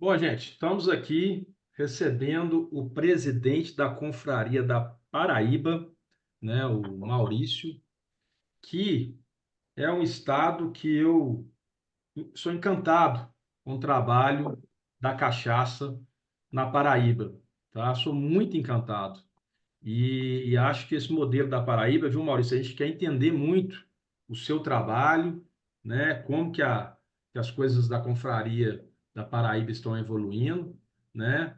Bom, gente, estamos aqui recebendo o presidente da Confraria da Paraíba, né, o Maurício, que é um estado que eu sou encantado com o trabalho da cachaça na Paraíba, tá? Sou muito encantado. E acho que esse modelo da Paraíba, viu, Maurício, a gente quer entender muito o seu trabalho, né? Como que as coisas da confraria da Paraíba estão evoluindo, né?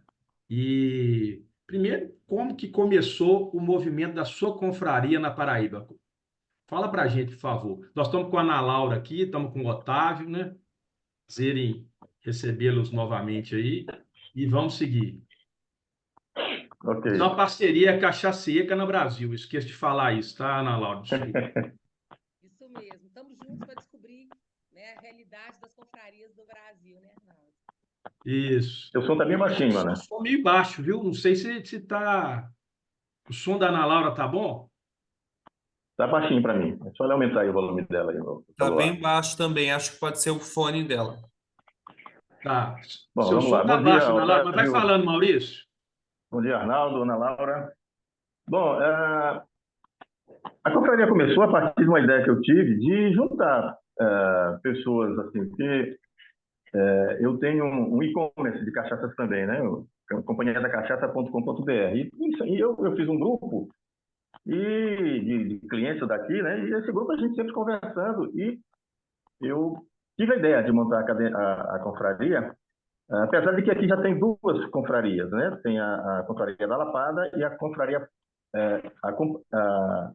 E primeiro, como que começou o movimento da sua confraria na Paraíba? Fala para a gente, por favor. Nós estamos com a Ana Laura aqui, estamos com o Otávio, né? Prazer recebê-los novamente aí e vamos seguir. Ok. Isso é uma parceria cachaceca no Brasil. Esqueço de falar isso, tá, Ana Laura? Desculpa. Isso mesmo. Estamos juntos para descobrir, né, a realidade das confrarias do Brasil, né, Arnaldo? Isso. Seu som tá bem baixinho, O Ana. som meio baixo, viu? Não sei se tá. O som da Ana Laura tá bom? Tá baixinho para mim. É só ela aumentar aí o volume dela aí no Tá celular. bem baixo também, acho que pode ser o fone dela. Tá. Bom, Seu vamos som lá. tá Bom dia, baixo, Ana Laura, mas vai Otávio. falando, Maurício. Bom dia, Arnaldo, Ana Laura. Bom, a confraria começou a partir de uma ideia que eu tive de juntar pessoas assim, que eu tenho um e-commerce de cachaças também, né? Companhia da cachaça.com.br. E eu fiz um grupo de clientes daqui, né? E esse grupo a gente sempre conversando e eu tive a ideia de montar a confraria, apesar de que aqui já tem duas confrarias, né? Tem a confraria da Lapada e a confraria, a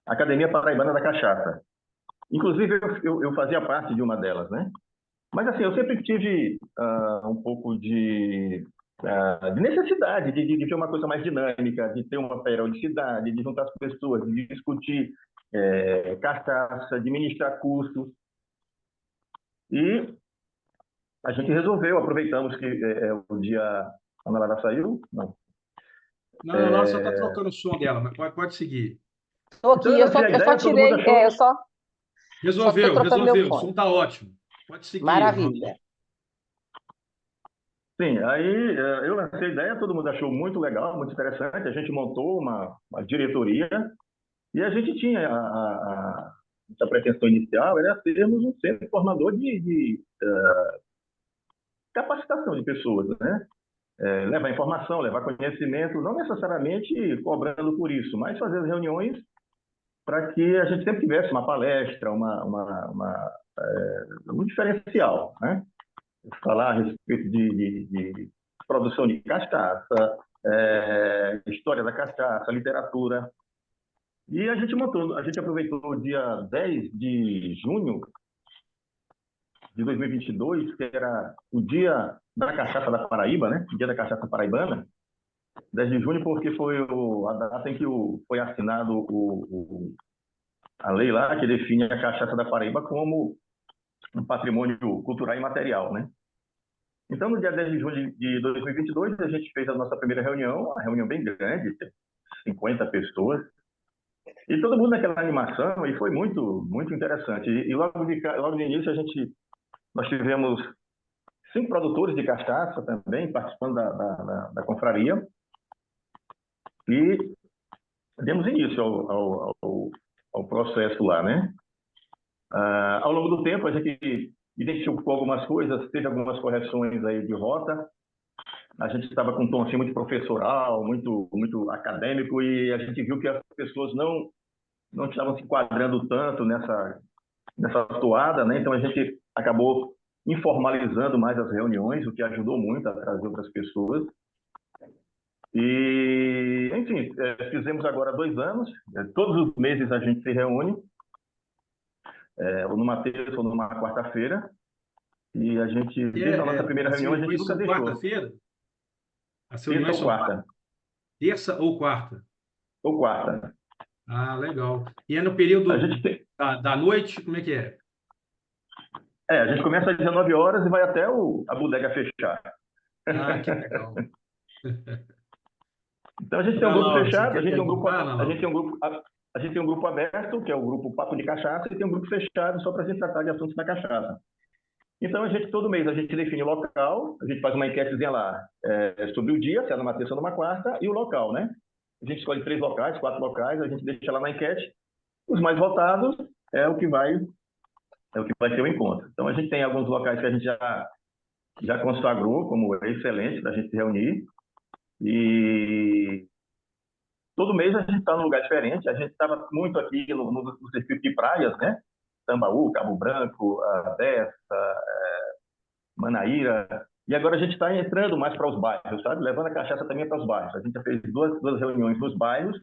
Academia Paraibana da Cachaça. Inclusive, eu fazia parte de uma delas, né? Mas, assim, eu sempre tive um pouco de necessidade de ter uma coisa mais dinâmica, de ter uma periodicidade, de juntar as pessoas, de discutir cachaça, de ministrar cursos. E a gente resolveu, aproveitamos que o dia... A Ana Lara saiu? Não. Não, a Ana Laura só tá trocando o som dela, mas pode seguir. Estou Então, aqui, eu lancei a eu só ideia, todo mundo tirei, achou... só estou trocando meu Resolveu. O fone. som tá ótimo. Pode seguir, Maravilha. Maurício. Sim, aí eu lancei a ideia, todo mundo achou muito legal, muito interessante. A gente montou uma diretoria e a gente tinha essa pretensão inicial, era sermos um centro formador de capacitação de pessoas, né? Levar informação, levar conhecimento, não necessariamente cobrando por isso, mas fazer as reuniões para que a gente sempre tivesse uma palestra, um diferencial, né? Falar a respeito de produção de cachaça, história da cachaça, literatura. E a gente aproveitou o dia 10 de junho de 2022, que era o dia da cachaça da Paraíba, né? O dia da cachaça paraibana. 10 de junho porque foi a data em que foi assinado a lei lá que define a cachaça da Paraíba como um patrimônio cultural imaterial, né? Então, no dia 10 de junho de 2022, a gente fez a nossa primeira reunião, uma reunião bem grande, 50 pessoas, e todo mundo naquela animação, e foi muito, muito interessante. E logo no início, nós tivemos 5 produtores de cachaça também participando da confraria, e demos início ao processo lá, né? Ao longo do tempo, a gente identificou algumas coisas, teve algumas correções aí de rota. A gente estava com um tom assim, muito professoral, muito, muito acadêmico, e a gente viu que as pessoas não estavam se enquadrando tanto nessa toada, né? Então a gente acabou informalizando mais as reuniões, o que ajudou muito a trazer outras pessoas. E, enfim, fizemos agora 2 anos, todos os meses a gente se reúne, ou numa terça ou numa quarta-feira, e a gente, desde a nossa primeira As reunião, a gente reuniões nunca são deixou. quarta-feira? As Terça reuniões ou são quarta? terça ou quarta? Ou quarta. Ah, legal. E é no A período gente tem, da noite? Como é que é? a gente começa às 19 horas e vai até a bodega fechar. Ah, que legal. Então a gente tem um Ana grupo Laura, você fechado, quer perguntar, Ana Laura? a gente tem um grupo aberto, que é o grupo Papo de Cachaça, e tem um grupo fechado só para a gente tratar de assuntos da cachaça. Então, todo mês, a gente define o local, a gente faz uma enquetezinha lá sobre o dia, se é numa terça ou numa quarta, e o local, né? A gente escolhe 3 locais, 4 locais, a gente deixa lá na enquete. Os mais votados é o que vai ter o encontro. Então, a gente tem alguns locais que a gente já consagrou como excelente para a gente se reunir. E todo mês a gente está num lugar diferente. A gente estava muito aqui no circuito de praias, né? Tambaú, Cabo Branco, Bessa, Manaíra. E agora a gente está entrando mais para os bairros, sabe? Levando a cachaça também para os bairros. A gente já fez duas reuniões nos bairros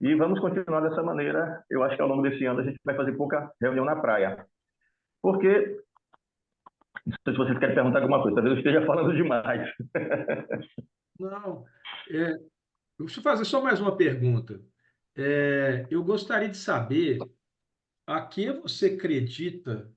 e vamos continuar dessa maneira. Eu acho que ao longo desse ano a gente vai fazer pouca reunião na praia. Porque, não sei se vocês querem perguntar alguma coisa, talvez eu esteja falando demais. Não, deixa eu fazer só mais uma pergunta. Eu gostaria de saber a que você acredita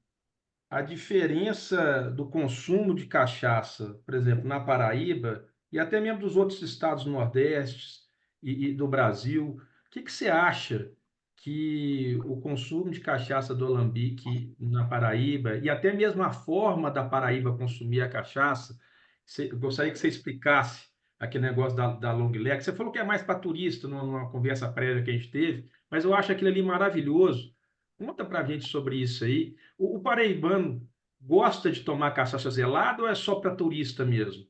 a diferença do consumo de cachaça, por exemplo, na Paraíba e até mesmo dos outros estados do Nordeste e do Brasil. O que que você acha que o consumo de cachaça do Alambique na Paraíba e até mesmo a forma da Paraíba consumir a cachaça, eu gostaria que você explicasse aquele negócio da long neck. Você falou que é mais para turista, numa conversa prévia que a gente teve, mas eu acho aquilo ali maravilhoso. Conta para a gente sobre isso aí. O paraibano gosta de tomar cachaça gelada ou é só para turista mesmo?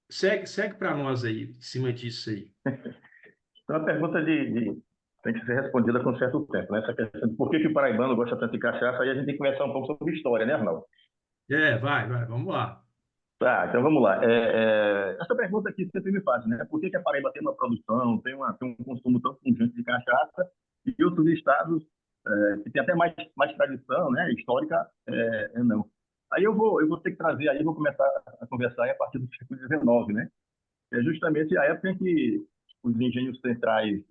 Segue para nós aí, em cima disso aí. Então, a pergunta tem que ser respondida com certo tempo, né? Essa questão de por que o paraibano gosta tanto de cachaça, aí a gente tem que conversar um pouco sobre história, né, Arnaldo? Vai, vamos lá. Tá, então vamos lá. Essa pergunta aqui sempre me faz, né? Por que a Paraíba tem uma produção, tem um consumo tão pungente de cachaça e outros estados que tem até mais tradição, né, histórica, não. Aí eu vou ter que trazer, aí eu vou começar a conversar aí a partir do século XIX, né? É justamente a época em que os engenhos centrais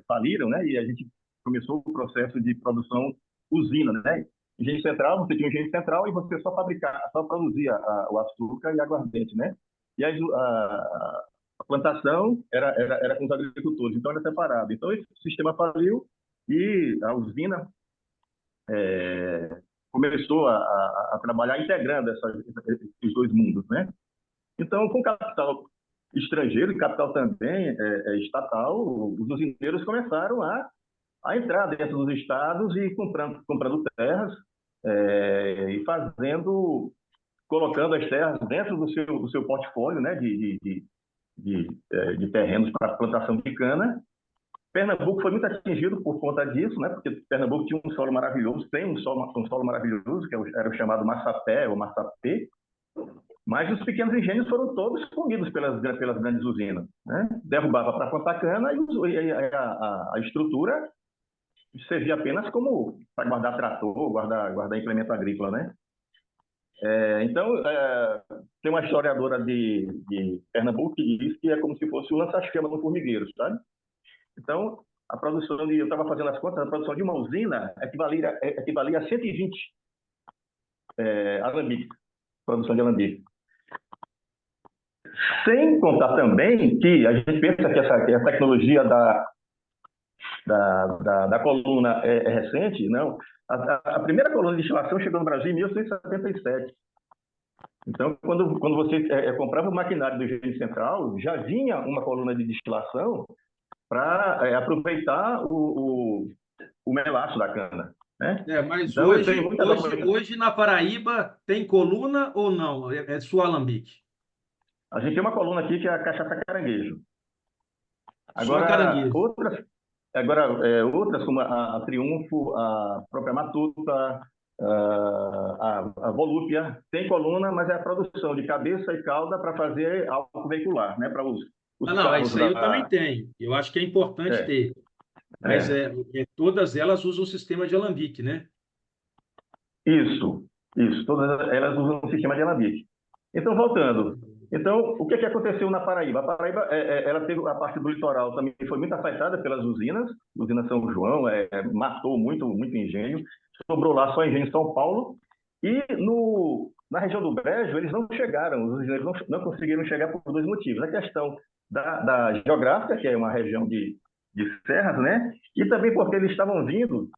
faliram, né? E a gente começou o processo de produção usina, né? Engenho central, você tinha um engenho central e você só produzia o açúcar e a aguardente, né? E a plantação era com os agricultores, então era separado. Então esse sistema faliu e a usina começou a trabalhar integrando esses dois mundos, né? Então, com capital estrangeiro e capital também estatal, os usineiros começaram a entrar dentro dos estados e comprando terras e colocando as terras dentro do seu portfólio, né, de terrenos para plantação de cana. Pernambuco foi muito atingido por conta disso, né, porque Pernambuco tinha um solo maravilhoso, tem um solo maravilhoso, que era o chamado Massapé ou Massapê, mas os pequenos engenhos foram todos comidos pelas grandes usinas, né? Derrubava para plantar cana e a estrutura servia apenas como para guardar trator, guardar implemento agrícola, né? Então, tem uma historiadora de Pernambuco que diz que é como se fosse o lança-chama no formigueiro, sabe? Então, eu estava fazendo as contas, a produção de uma usina equivalia a 120 alambiques, produção de alambique. Sem contar também que a gente pensa que a tecnologia da coluna é recente, não. A primeira coluna de destilação chegou no Brasil em 1877. Então, quando você comprava o maquinário do engenho central, já vinha uma coluna de destilação para aproveitar o melaço da cana, né? Mas então, hoje na Paraíba tem coluna ou não? É só alambique? A gente tem uma coluna aqui que é a cachaça caranguejo. Só caranguejo. Outras como a Triunfo, a própria Matuta, a Volúpia, tem coluna, mas é a produção de cabeça e cauda para fazer álcool veicular, né? Para os Não, carros isso aí eu também tenho. Eu acho que é importante ter. Mas todas elas usam o sistema de alambique, né? Isso. Todas elas usam o sistema de alambique. Então, voltando. Então, o que aconteceu na Paraíba? A Paraíba, ela teve a parte do litoral também foi muito afetada pelas usinas. Usina São João matou muito engenho. Sobrou lá só engenho em São Paulo. E na região do Brejo, eles não chegaram, os engenheiros não conseguiram chegar por dois motivos. A questão da geográfica, que é uma região de serras, né? E também porque eles estavam vindo,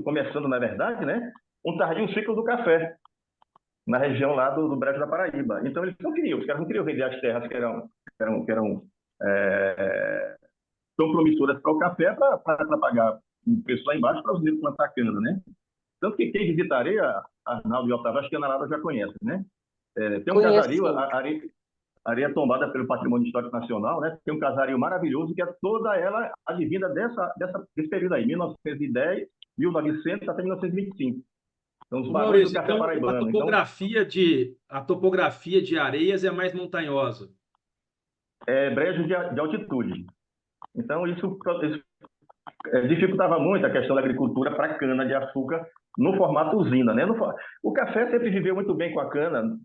começando, na verdade, né? Um tardio ciclo do café. na região lá do Brejo da Paraíba. Então, eles não queriam, os caras não queriam vender as terras que eram tão promissoras para o café para pagar um preço lá embaixo para os negros plantar cana, né? Tanto que quem visita a areia, Arnaldo e Otávio, acho que a Ana Laura já conhece, né? Tem um Conheço, casario, sim. a areia tombada pelo Patrimônio Histórico Nacional, né? Tem um casario maravilhoso que é toda ela advinda desse período aí, 1910, 1900 até 1925. São os Ô, barões do Maurício, café então paraibano. Então, a topografia de Areias é mais montanhosa. é brejo de altitude. Então, isso dificultava muito a questão da agricultura para cana-de-açúcar no formato usina, né? O café sempre viveu muito bem com a cana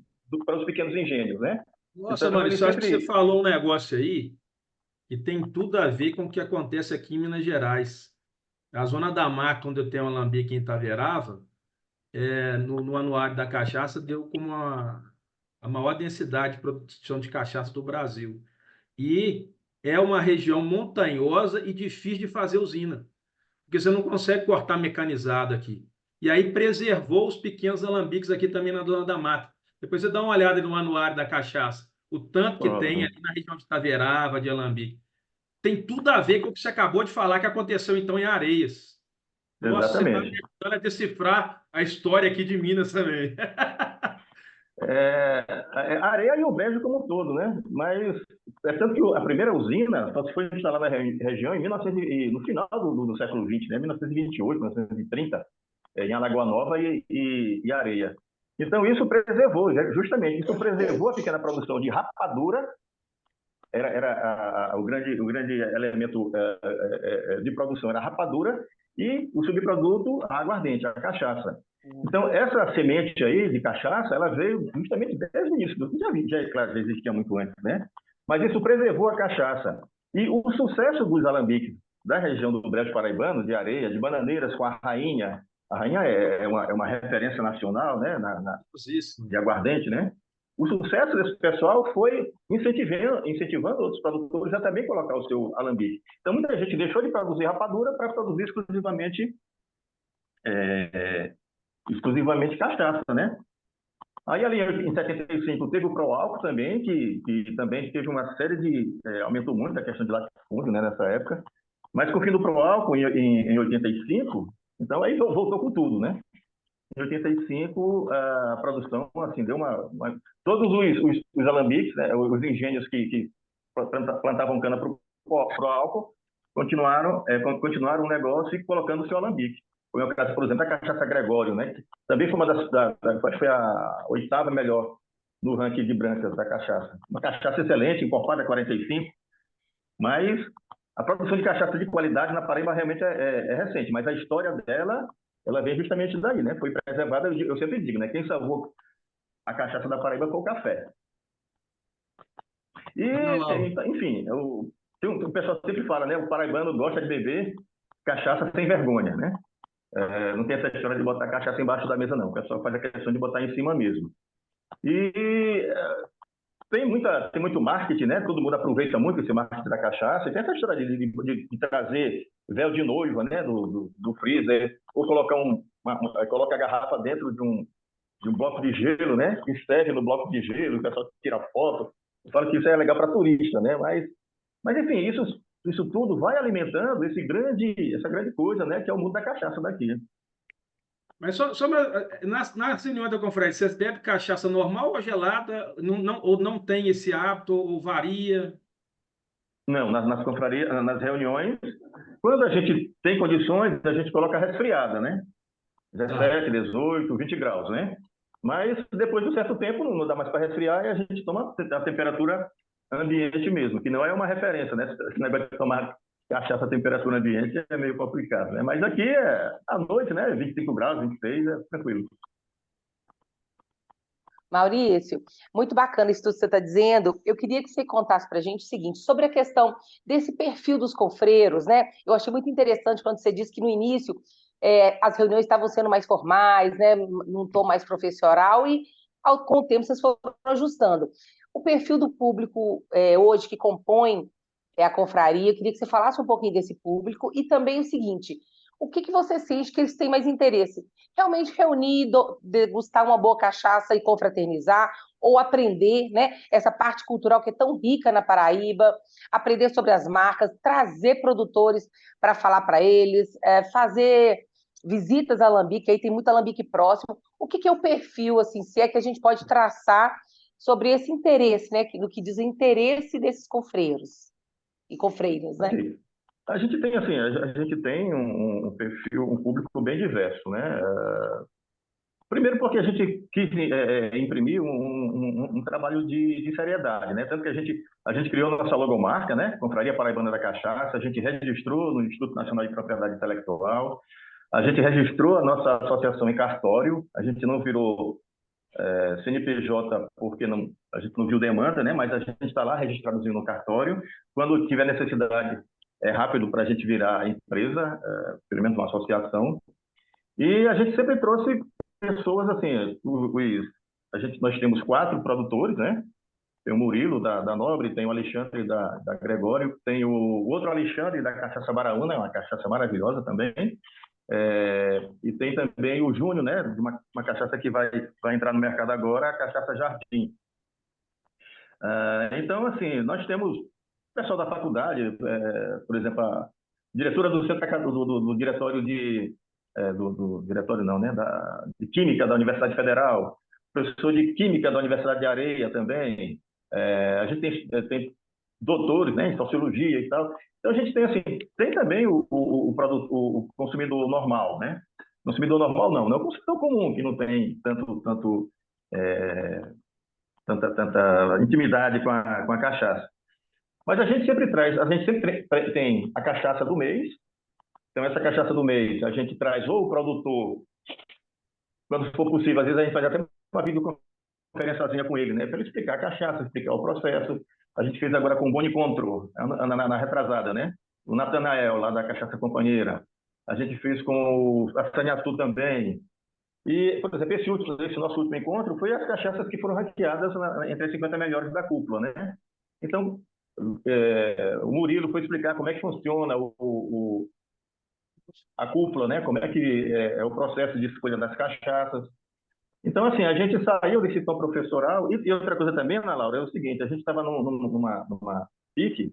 para os pequenos engenhos, né? Nossa, Então, ele Maurício, eu acho que você sempre... falou um negócio aí que tem tudo a ver com o que acontece aqui em Minas Gerais. A zona da mata, onde eu tenho um alambique em Itaverava, no Anuário da Cachaça, deu como a maior densidade de produção de cachaça do Brasil. E é uma região montanhosa e difícil de fazer usina, porque você não consegue cortar mecanizado aqui. E aí preservou os pequenos alambiques aqui também na Zona da Mata. Depois você dá uma olhada no Anuário da Cachaça, o tanto que tem Pronto. ali na região de Itaverava, de alambique. Tem tudo a ver com o que você acabou de falar que aconteceu então em Areias. Nossa, você está me Exatamente. ajudando a decifrar a história aqui de Minas também. A areia e o brejo como um todo, né? Mas é tanto que a primeira usina só se foi instalada na região em 1900, no final do século XX, né? 1928, 1930, em Alagoa Nova e Areia. Então, isso preservou, justamente, isso preservou a pequena produção de rapadura, o grande elemento de produção era a rapadura, e o subproduto, a aguardente, a cachaça. Então, essa semente aí de cachaça, ela veio justamente desde o início. Claro, já existia muito antes, né? Mas isso preservou a cachaça. E o sucesso dos alambiques da região do Brejo Paraibano, de Areia, de Bananeiras com a rainha é uma referência nacional, né? De aguardente, né? O sucesso desse pessoal foi incentivando outros produtores a também colocar o seu alambique. Então, muita gente deixou de produzir rapadura para produzir exclusivamente cachaça, né? Aí, ali em 75, teve o Proálcool também, que também teve uma série de... aumentou muito a questão de latifúndio, né, nessa época. Mas com o fim do Proálcool, em 85, então aí voltou com tudo, né? Em 85, a produção, assim, deu todos os alambiques, né, os engenhos que plantavam cana para o álcool, continuaram o negócio e colocando o seu alambique. Foi o caso, por exemplo, da cachaça Gregório, né? Que também foi foi a oitava melhor no ranking de brancas da cachaça. Uma cachaça excelente, encorpada 45, mas a produção de cachaça de qualidade na Paraíba realmente é recente, mas a história dela, ela vem justamente daí, né? Foi preservada, eu sempre digo, né? Quem salvou a cachaça da Paraíba foi o café. E, enfim, o pessoal sempre fala, né? O paraibano gosta de beber cachaça sem vergonha, né? Não tem essa história de botar cachaça embaixo da mesa, não. O pessoal faz a questão de botar em cima mesmo. E tem muito marketing, né? Todo mundo aproveita muito esse marketing da cachaça. E tem essa história de trazer véu de noiva, né? Do freezer, ou coloca a garrafa dentro de um bloco de gelo, né? E serve no bloco de gelo, o pessoal tira foto. Eu falo que isso é legal para turista, né? Mas enfim, isso tudo vai alimentando essa grande coisa, né? Que é o mundo da cachaça daqui. Mas na reunião da conferência, você bebe cachaça normal ou gelada? Ou não tem esse hábito, ou varia? Não, nas confrarias, nas reuniões, quando a gente tem condições, a gente coloca resfriada, né? 17, 18, 20 graus, né? Mas depois de um certo tempo não dá mais para resfriar e a gente toma a temperatura ambiente mesmo, que não é uma referência, né? Esse negócio de tomar cachaça a temperatura ambiente é meio complicado, né? Mas aqui à noite, né? 25 graus, 26, é tranquilo. Maurício, muito bacana isso tudo que você está dizendo. Eu queria que você contasse para a gente o seguinte, sobre a questão desse perfil dos confreiros, né? Eu achei muito interessante quando você disse que no início as reuniões estavam sendo mais formais, né? Num tom mais profissional e com o tempo vocês foram ajustando. O perfil do público hoje que compõe a confraria, eu queria que você falasse um pouquinho desse público e também o seguinte, o que você sente que eles têm mais interesse? Realmente reunir, degustar uma boa cachaça e confraternizar, ou aprender, né, essa parte cultural que é tão rica na Paraíba, aprender sobre as marcas, trazer produtores para falar para eles, fazer visitas a alambique, aí tem muito alambique próximo. O que é o perfil, assim, se é que a gente pode traçar sobre esse interesse, né, do que diz o interesse desses confreiros e confreiras, né? Assim, a gente tem assim, a gente tem um perfil, um público bem diverso, né? Primeiro porque a gente quis imprimir um trabalho de seriedade, né? Tanto que a gente criou nossa logomarca, né? Confraria Paraibana da Cachaça, a gente registrou no Instituto Nacional de Propriedade Intelectual, a gente registrou a nossa associação em cartório, a gente não virou CNPJ porque a gente não viu demanda, né? Mas a gente está lá registrado no cartório. Quando tiver necessidade, é rápido para a gente virar empresa, pelo menos uma associação. E a gente sempre trouxe pessoas assim, nós temos 4 produtores, né? Tem o Murilo da Nobre, tem o Alexandre da Gregório, tem o outro Alexandre da Cachaça Baraúna, uma cachaça maravilhosa também. E tem também o Júnior, né, de uma cachaça que vai entrar no mercado agora, a Cachaça Jardim. Então, assim, nós temos pessoal da faculdade, por exemplo, a diretora do centro do diretório do diretório não, né, de Química da Universidade Federal, professor de Química da Universidade de Areia também. A gente tem doutores, né, em Sociologia e tal. Então a gente tem assim, tem também o consumidor normal, né? Consumidor normal não é o consumidor comum que não tem tanta intimidade com a cachaça. Mas a gente sempre tem a cachaça do mês. Então essa cachaça do mês a gente traz ou o produtor, quando for possível, às vezes a gente faz até uma videoconferenciazinha com ele, né? Para ele explicar a cachaça, explicar o processo. A gente fez agora com o Boni Control, na retrasada, né? O Natanael, lá da Cachaça Companheira. A gente fez com a Saniatu também. E, por exemplo, esse nosso último encontro foi as cachaças que foram ranqueadas entre as 50 melhores da cúpula, né? Então, o Murilo foi explicar como é que funciona a cúpula, né? Como é que é o processo de escolha das cachaças. Então, assim, a gente saiu desse tom professoral. E outra coisa também, Ana Laura, é o seguinte: a gente estava numa pique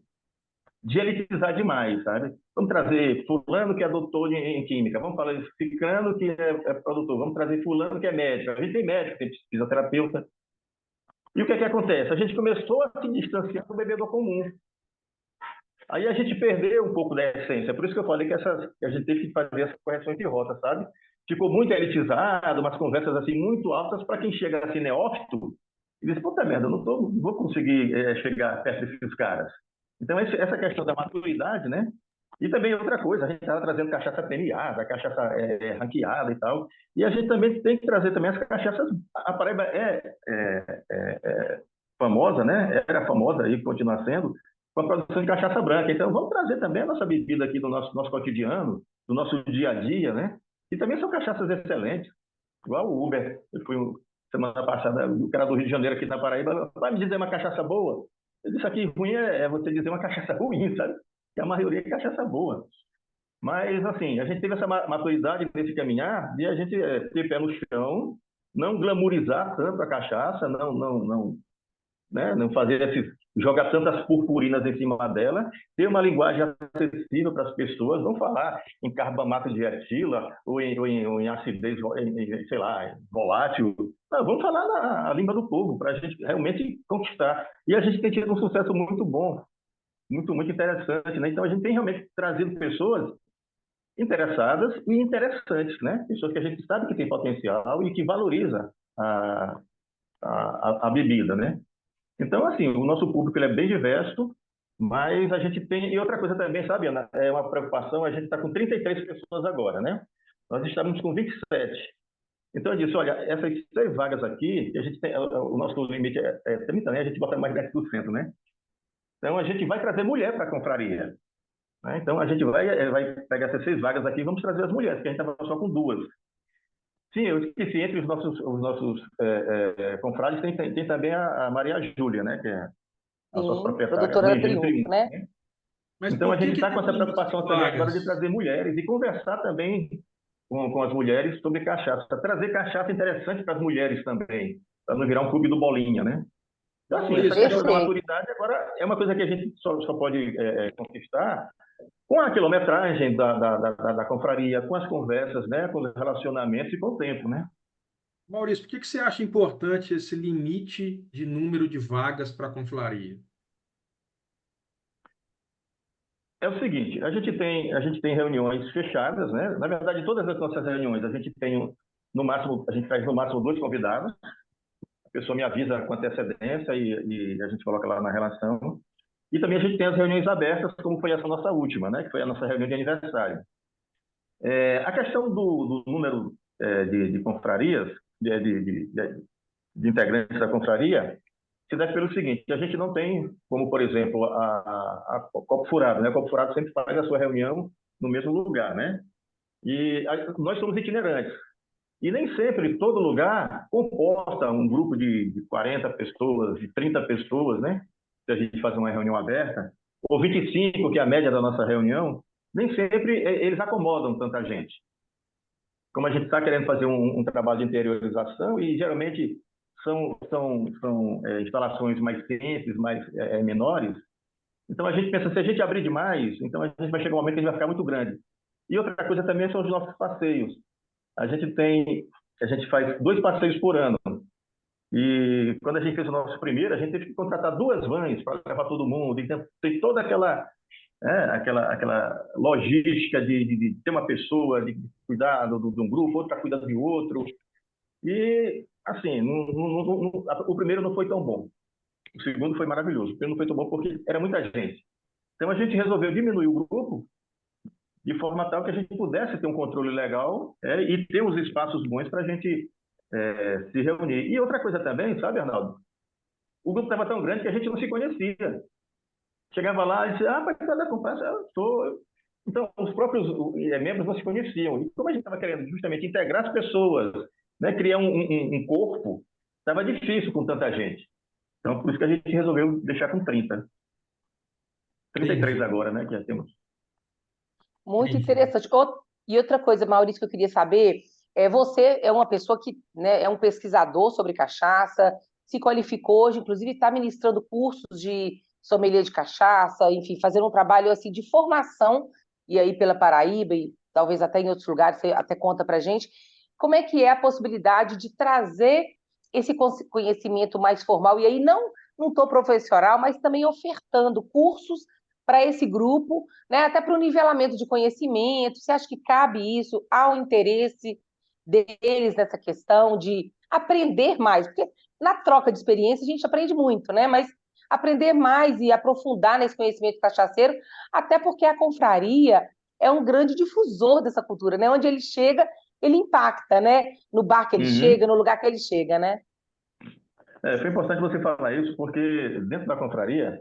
de elitizar demais, sabe? Vamos trazer fulano que é doutor em química, vamos falar de ciclano que é produtor, vamos trazer fulano que é médico. A gente tem médico, tem fisioterapeuta. E o que é que acontece? A gente começou a se distanciar do bebedor comum. Aí a gente perdeu um pouco da essência. Por isso que eu falei que a gente teve que fazer essa correção de rota, sabe? Ficou muito elitizado, umas conversas assim muito altas para quem chega assim neófito e diz, puta merda, eu não vou conseguir chegar perto desses caras. Então essa questão da maturidade, né? E também outra coisa, a gente estava trazendo cachaça premiada, cachaça ranqueada e tal, e a gente também tem que trazer também as cachaças. A Paraíba é famosa, né? Era famosa e continua sendo com a produção de cachaça branca. Então vamos trazer também a nossa bebida aqui do nosso cotidiano, do nosso dia a dia, né? E também são cachaças excelentes, igual o Uber. Eu fui semana passada, o cara do Rio de Janeiro aqui na Paraíba, vai me dizer uma cachaça boa? Eu disse aqui, ruim é você dizer uma cachaça ruim, sabe? Que a maioria é cachaça boa. Mas, assim, a gente teve essa maturidade nesse caminhar de a gente ter pé no chão, não glamourizar tanto a cachaça, não fazer jogar tantas purpurinas em cima dela, ter uma linguagem acessível para as pessoas, não falar em carbamato de etila ou em acidez, sei lá, volátil. Não, vamos falar na língua do povo, para a gente realmente conquistar. E a gente tem tido um sucesso muito bom, muito, muito interessante, né? Então a gente tem realmente trazido pessoas interessadas e interessantes, né? Pessoas que a gente sabe que tem potencial e que valoriza a bebida, né? Então, assim, o nosso público ele é bem diverso, mas a gente tem... E outra coisa também, sabe, Ana? É uma preocupação, a gente está com 33 pessoas agora, né? Nós estamos com 27. Então, eu disse, olha, essas 6 vagas aqui, a gente tem, o nosso limite é 30, né? A gente bota mais 10%, né? Então, a gente vai trazer mulher para a confraria. Né? Então, a gente vai pegar essas 6 vagas aqui e vamos trazer as mulheres, porque a gente estava só com 2. Sim, eu esqueci, entre os nossos confrades tem também a Maria Júlia, né, que é a sua Sim, proprietária, produtora do da Engenho Triunfo, Triunfo, né? né? Mas Então, a por que gente que está com tem essa limite de preocupação também agora de vagas? trazer mulheres e conversar também com as mulheres sobre cachaça. Trazer cachaça interessante para as mulheres também, para não virar um clube do bolinha, né? Então, assim, essa Maurício, questão da Perfeito. maturidade agora é uma coisa que a gente só pode conquistar com a quilometragem da confraria, com as conversas, né? Com os relacionamentos e com o tempo, né? Maurício, por que que você acha importante esse limite de número de vagas para a confraria? É o seguinte, a gente tem reuniões fechadas, né? Na verdade, todas as nossas reuniões, a gente tem, no máximo, a gente traz no máximo 2 convidados. A pessoa me avisa com antecedência e a gente coloca lá na relação. E também a gente tem as reuniões abertas, como foi essa nossa última, né? Que foi a nossa reunião de aniversário. A questão do número de confrarias, de integrantes da confraria, se deve pelo seguinte: que a gente não tem, como por exemplo, a Copo Furado, né? O Copo Furado sempre faz a sua reunião no mesmo lugar, né? E nós somos itinerantes. E nem sempre todo lugar comporta um grupo de 40 pessoas, de 30 pessoas, né? Se a gente fazer uma reunião aberta, ou 25, que é a média da nossa reunião, nem sempre eles acomodam tanta gente. Como a gente está querendo fazer um trabalho de interiorização, e geralmente são instalações mais simples, mais menores, então a gente pensa, se a gente abrir demais, então a gente vai chegar um momento que a gente vai ficar muito grande. E outra coisa também são os nossos passeios. A gente tem, a gente faz 2 passeios por ano. E quando a gente fez o nosso primeiro, a gente teve que contratar 2 vans para levar todo mundo. Então, tem toda aquela logística de ter uma pessoa, de cuidar de um grupo, outro para cuidar de outro. E, assim, o primeiro não foi tão bom. O segundo foi maravilhoso. O primeiro não foi tão bom porque era muita gente. Então, a gente resolveu diminuir o grupo de forma tal que a gente pudesse ter um controle legal e ter os espaços bons para a gente se reunir. E outra coisa também, sabe, Arnaldo? O grupo estava tão grande que a gente não se conhecia. Chegava lá e dizia, para que da conversa? Eu sou. Então, os próprios membros não se conheciam. E como a gente estava querendo justamente integrar as pessoas, né, criar um corpo, estava difícil com tanta gente. Então, por isso que a gente resolveu deixar com 30. 33 Entendi, agora, né, que já temos. Muito entendi. interessante. E outra coisa, Maurício, que eu queria saber, você é uma pessoa que, né, é um pesquisador sobre cachaça, se qualificou hoje, inclusive está ministrando cursos de sommelier de cachaça, enfim, fazendo um trabalho assim de formação, e aí pela Paraíba, e talvez até em outros lugares, você até conta para gente, como é que é a possibilidade de trazer esse conhecimento mais formal, e aí não num tom profissional, mas também ofertando cursos para esse grupo, né, até para o nivelamento de conhecimento. Você acha que cabe isso ao interesse deles nessa questão de aprender mais? Porque na troca de experiência a gente aprende muito, né? Mas aprender mais e aprofundar nesse conhecimento cachaceiro, até porque a confraria é um grande difusor dessa cultura, né? Onde ele chega, ele impacta, né? No bar que ele chega, Uhum. no lugar que ele chega, né? Foi importante você falar isso, porque dentro da confraria,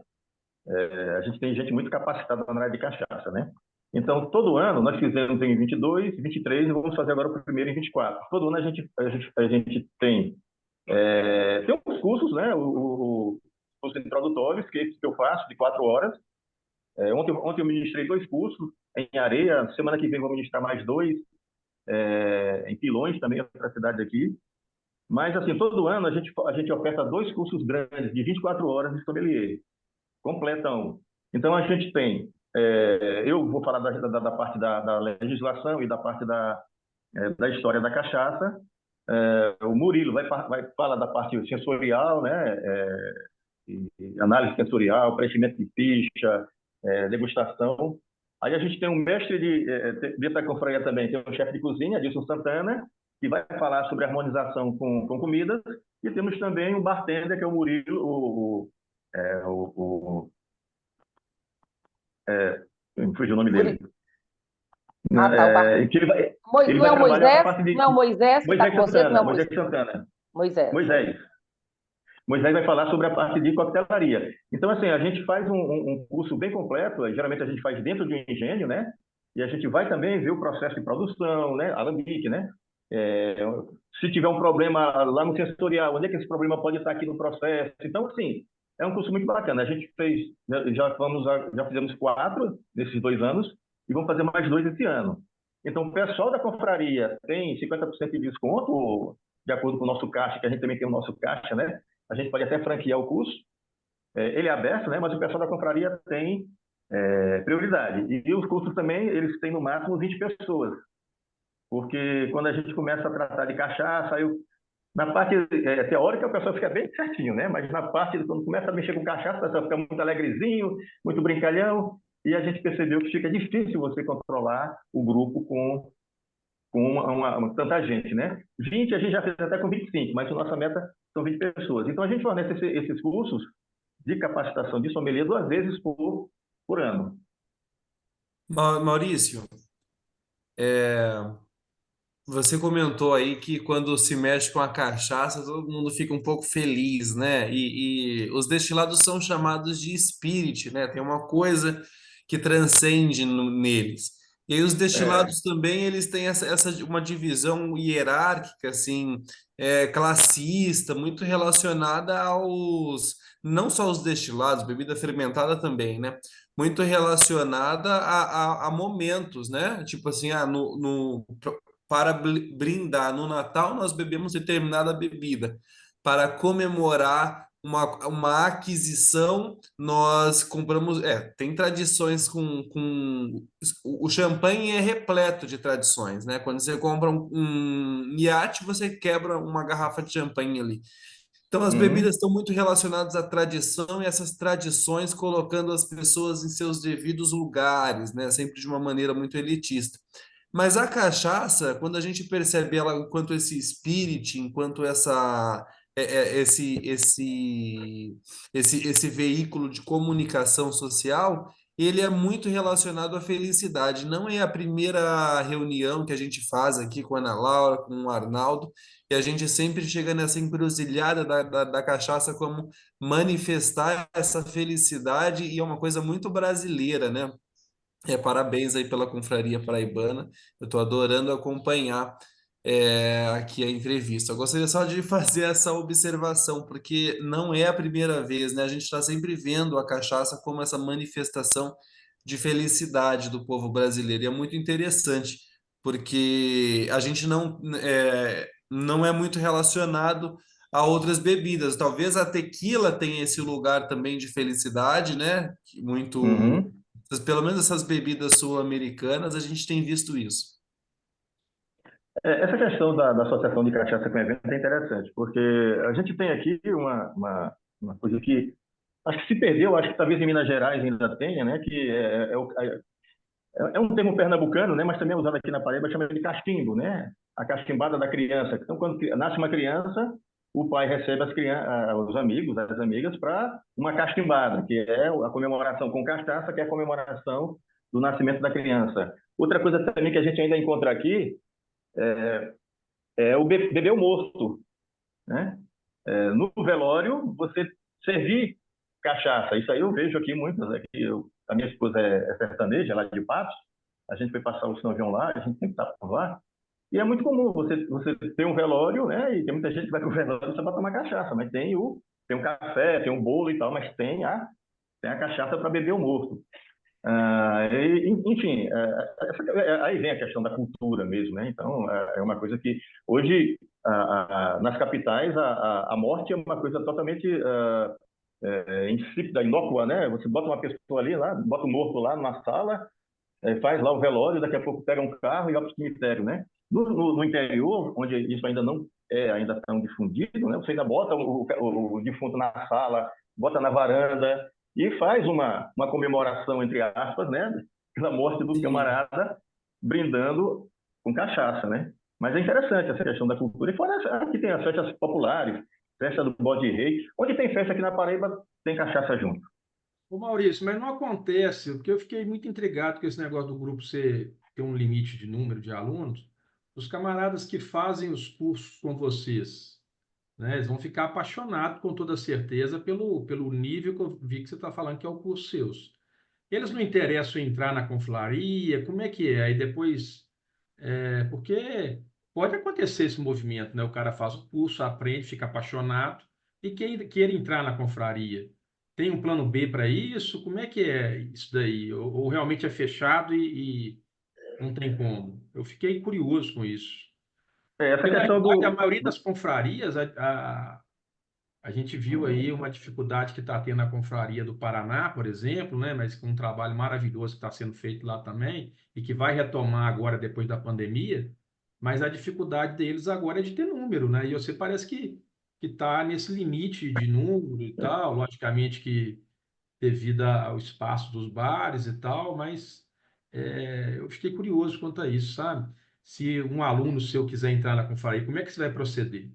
a gente tem gente muito capacitada na área de cachaça, né? Então, todo ano, nós fizemos em 22, 23 e vamos fazer agora o primeiro em 24. Todo ano a gente tem uns cursos, né? O curso introdutórios, que é esse que eu faço, de 4 horas. Ontem eu ministrei 2 cursos em Areia, semana que vem vou ministrar mais 2, em Pilões, também, outra cidade aqui. Mas, assim, todo ano a gente oferta 2 cursos grandes, de 24 horas de sommelier. Completam. Então, a gente tem, eu vou falar da parte da legislação e da parte da história da cachaça. O Murilo vai falar da parte sensorial, né? Análise sensorial, preenchimento de ficha, degustação. Aí a gente tem um mestre dentro da confraria também, tem um chefe de cozinha, Adilson Santana, que vai falar sobre harmonização com comidas, e temos também um bartender, que é o Murilo, me fugiu o nome dele. Ah, tá, o bar. Que ele Não é vai o trabalhar com a Moisés? parte Não é o de Moisés que está Moisés com você? Não é Santana. o Moisés Moisés? Santana. Moisés. Moisés. Moisés vai falar sobre a parte de coquetelaria. Então, assim, a gente faz um curso bem completo, geralmente a gente faz dentro de um engenho, né? E a gente vai também ver o processo de produção, né? Alambique, né? Se tiver um problema lá no sensorial, onde é que esse problema pode estar aqui no processo? Então, assim, é um curso muito bacana. A gente fez, já fizemos 4 nesses 2 anos e vamos fazer mais 2 esse ano. Então, o pessoal da confraria tem 50% de desconto, de acordo com o nosso caixa, que a gente também tem o nosso caixa, né? A gente pode até franquear o curso. Ele é aberto, né? Mas o pessoal da confraria tem prioridade. E os cursos também, eles têm no máximo 20 pessoas. Porque quando a gente começa a tratar de cachaça, na parte teórica o pessoal fica bem certinho, né? Mas na parte, quando começa a mexer com cachaça, o pessoal fica muito alegrezinho, muito brincalhão, e a gente percebeu que fica difícil você controlar o grupo com tanta gente, né? 20 a gente já fez até com 25, mas a nossa meta são 20 pessoas. Então a gente fornece esses cursos de capacitação de sommelier 2 vezes por ano. Maurício, você comentou aí que quando se mexe com a cachaça, todo mundo fica um pouco feliz, né? E os destilados são chamados de spirit, né? Tem uma coisa que transcende neles. E aí os É, destilados também, eles têm uma divisão hierárquica, assim, classista, muito relacionada não só aos destilados, bebida fermentada também, né? Muito relacionada a momentos, né? Tipo assim, para brindar no Natal, nós bebemos determinada bebida. Para comemorar uma aquisição, nós compramos. Tem tradições com. O champanhe é repleto de tradições, né? Quando você compra um iate, você quebra uma garrafa de champanhe ali. Então, as bebidas uhum, estão muito relacionadas à tradição e essas tradições colocando as pessoas em seus devidos lugares, né? Sempre de uma maneira muito elitista. Mas a cachaça, quando a gente percebe ela enquanto esse spirit, enquanto esse veículo de comunicação social, ele é muito relacionado à felicidade. Não é a primeira reunião que a gente faz aqui com a Ana Laura, com o Arnaldo, e a gente sempre chega nessa encruzilhada da cachaça como manifestar essa felicidade, e é uma coisa muito brasileira, né? Parabéns aí pela Confraria Paraibana. Eu estou adorando acompanhar aqui a entrevista. Eu gostaria só de fazer essa observação, porque não é a primeira vez, né? A gente está sempre vendo a cachaça como essa manifestação de felicidade do povo brasileiro. E é muito interessante, porque a gente não é muito relacionado a outras bebidas. Talvez a tequila tenha esse lugar também de felicidade, né? Muito uhum. pelo menos essas bebidas sul-americanas, a gente tem visto isso. Essa questão da associação de cachaça com evento é interessante, porque a gente tem aqui uma coisa que acho que se perdeu, acho que talvez em Minas Gerais ainda tenha, né? Que é um termo pernambucano, né? Mas também é usado aqui na Paraíba, chama de cachimbo, né? A cachimbada da criança. Então, quando nasce uma criança, o pai recebe os amigos, as amigas, para uma cachimbada, que é a comemoração com cachaça, que é a comemoração do nascimento da criança. Outra coisa também que a gente ainda encontra aqui é o beber o morto, né? No velório, você servir cachaça. Isso aí eu vejo aqui muitas. A minha esposa é sertaneja, lá de Patos. A gente foi passar o São João lá, a gente sempre está por lá. E é muito comum você ter um velório, né? E tem muita gente que vai para o velório só para tomar cachaça, mas tem um café, tem um bolo e tal, mas tem a cachaça para beber o morto. Enfim, aí vem a questão da cultura mesmo, né? Então, é uma coisa que hoje, nas capitais, a morte é uma coisa totalmente insípida, inócua, né? Você bota uma pessoa ali, lá, bota um morto lá na sala, faz lá o velório, daqui a pouco pega um carro e vai para o cemitério, né? No interior, onde isso ainda não é ainda tão difundido, né? Você ainda bota o defunto na sala, bota na varanda e faz uma comemoração, entre aspas, né? Pela morte do Sim. camarada, brindando com cachaça, né? Mas é interessante essa questão da cultura. E fora aqui tem as festas populares, festa do Bode Rei. Onde tem festa aqui na Paraíba, tem cachaça junto. Ô Maurício, mas não acontece, porque eu fiquei muito intrigado com esse negócio do grupo ser ter um limite de número de alunos. Os camaradas que fazem os cursos com vocês, né, eles vão ficar apaixonados com toda certeza pelo nível que eu vi que você está falando que é o curso seus. Eles não interessam em entrar na confraria, como é que é? Aí depois, porque pode acontecer esse movimento, né? O cara faz o curso, aprende, fica apaixonado e queira entrar na confraria. tem um plano B para isso? Como é que é isso daí? Ou realmente é fechado e não tem como? Eu fiquei curioso com isso. Essa Porque, na questão realidade, a do, maioria das confrarias, a gente viu aí uma dificuldade que está tendo na confraria do Paraná, por exemplo, né? Mas com um trabalho maravilhoso que está sendo feito lá também e que vai retomar agora depois da pandemia. Mas a dificuldade deles agora é de ter número, né? E você parece que está nesse limite de número e tal, logicamente que devido ao espaço dos bares e tal, mas eu fiquei curioso quanto a isso, sabe? Se um aluno seu quiser entrar na confraria, como é que você vai proceder?